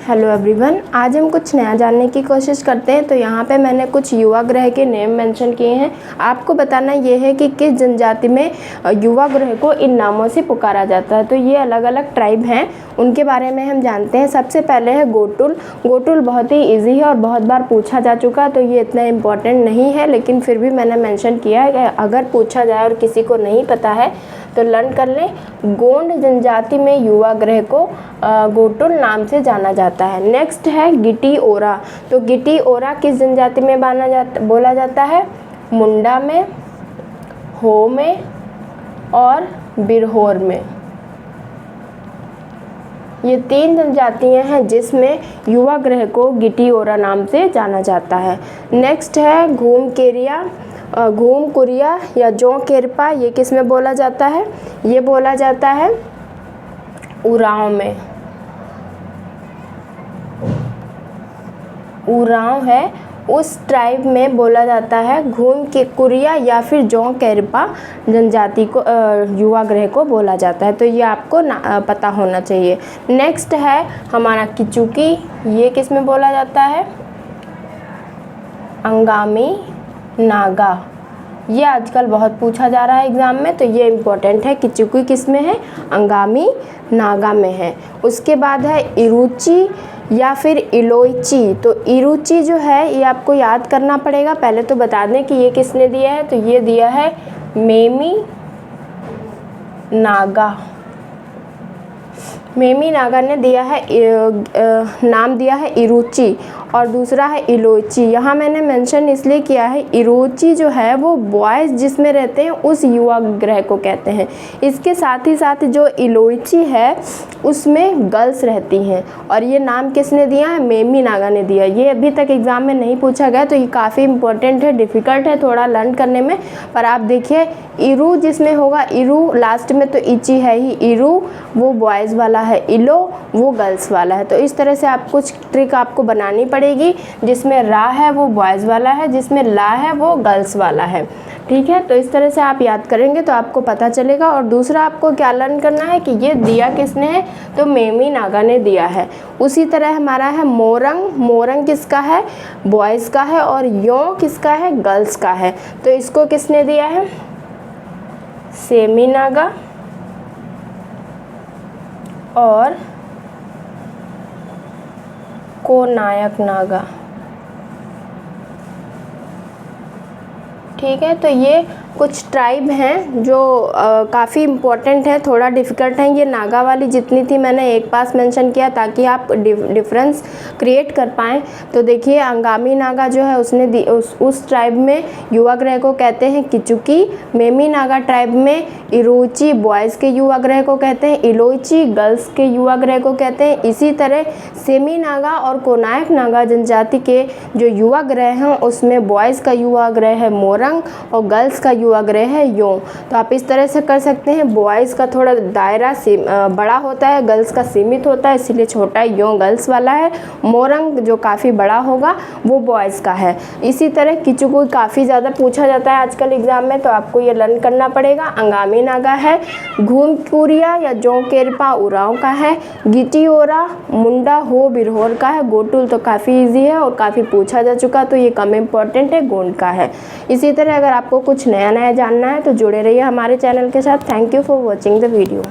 Hello everyone, आज हम कुछ नया जानने की कोशिश करते हैं। तो यहाँ पे मैंने कुछ युवा ग्रह के नेम मेंशन किए हैं। आपको बताना ये है कि किस जनजाति में युवा ग्रह को इन नामों से पुकारा जाता है। तो ये अलग अलग ट्राइब हैं, उनके बारे में हम जानते हैं। सबसे पहले है गोटुल। गोटुल बहुत ही ईजी है और बहुत बार पूछा जा चुका है, तो ये इतना इम्पोर्टेंट नहीं है, लेकिन फिर भी मैंने मेंशन किया है कि अगर पूछा जाए और किसी को नहीं पता है तो लर्न कर लें। गोंड जनजाति में युवा ग्रह को गोटुल नाम से जाना जाता है। नेक्स्ट है गिटी ओरा। तो गिटी ओरा किस जनजाति में बोला जाता है? मुंडा में, हो में और बिरहोर में। ये 3 जनजातियां हैं जिसमें युवा ग्रह को गिटी ओरा नाम से जाना जाता है। नेक्स्ट है घूम कुरिया या जौ केरपा। ये किस में बोला जाता है? ये बोला जाता है उरांव में। उरांव है, उस ट्राइब में बोला जाता है घूम के कुरिया या फिर जौ केरपा जनजाति को युवा ग्रह को बोला जाता है। तो ये आपको पता होना चाहिए। नेक्स्ट है हमारा किचुकी। ये किस में बोला जाता है? अंगामी नागा। ये आजकल बहुत पूछा जा रहा है एग्ज़ाम में, तो ये इम्पोर्टेंट है। किचुकी किस में है? अंगामी नागा में है। उसके बाद है इरुचि या फिर इलोइची। तो इरुचि जो है ये आपको याद करना पड़ेगा। पहले तो बता दें कि ये किसने दिया है। तो ये दिया है मेमी नागा। मेमी नागा ने दिया है नाम दिया है इरुचि, और दूसरा है इलोइची। यहाँ मैंने मेंशन इसलिए किया है, इरोची जो है वो बॉयज़ जिसमें रहते हैं उस युवा ग्रह को कहते हैं। इसके साथ ही साथ जो इलोइची है उसमें गर्ल्स रहती हैं, और ये नाम किसने दिया है? मेमी नागा ने दिया। ये अभी तक एग्ज़ाम में नहीं पूछा गया, तो ये काफ़ी इंपॉर्टेंट है, डिफ़िकल्ट है थोड़ा लर्न करने में। पर आप देखिए इरू जिसमें होगा, इरू लास्ट में तो इची है ही, इरू वो बॉयज़ वाला है, इलो वो गर्ल्स वाला है। तो इस तरह से आप कुछ ट्रिक आपको बनानी पड़ेगी। जिसमें रा है वो बॉयज़ वाला है, जिसमें ला है वो गर्ल्स वाला है। ठीक है, तो इस तरह से आप याद करेंगे तो आपको पता चलेगा। और दूसरा आपको क्या लर्न करना है कि ये दिया किसने है? तो मेमी नागा ने दिया है। उसी तरह हमारा है मोरंग। मोरंग किसका है? बॉयज़ का है। और यो किसका है? गर्ल्स का है। तो इसको किसने दिया है? सेमी नागा और कोनायक नागा। ठीक है, तो ये कुछ ट्राइब हैं जो काफ़ी इम्पोर्टेंट है, थोड़ा डिफ़िकल्ट है। ये नागा वाली जितनी थी मैंने एक पास मेंशन किया ताकि आप डिफरेंस क्रिएट कर पाएँ। तो देखिए अंगामी नागा जो है उसने उस ट्राइब में युवा ग्रह को कहते हैं किचुकी। मेमी नागा ट्राइब में इरोची बॉयज़ के युवा ग्रह को कहते हैं, इलोइची गर्ल्स के युवा ग्रह को कहते हैं। इसी तरह सेमी नागा और कोनायक नागा जनजाति के जो युवा ग्रह हैं उसमें बॉयज़ का युवा ग्रह है मोरंग और गर्ल्स का युवा ग्रह है यो। तो आप इस तरह से कर सकते हैं। बॉयज़ का थोड़ा दायरा बड़ा होता है, गर्ल्स का सीमित होता है, इसलिए छोटा यो गर्ल्स वाला है। मोरंग जो काफ़ी बड़ा होगा वो बॉयज़ का है। इसी तरह किचुकू काफ़ी ज़्यादा पूछा जाता है आजकल एग्ज़ाम में, तो आपको ये लर्न करना पड़ेगा। अंगामी नागा है, घूम कुरिया या जौ केरपा उरांव का है, गिटी ओरा मुंडा हो बिरहोर का है, गोटुल तो काफ़ी ईजी है और काफ़ी पूछा जा चुका, तो ये कम इम्पॉर्टेंट है, गोंड का है। इसी तरह अगर आपको कुछ नया जानना है तो जुड़े रहिए हमारे चैनल के साथ। Thank you for watching the video.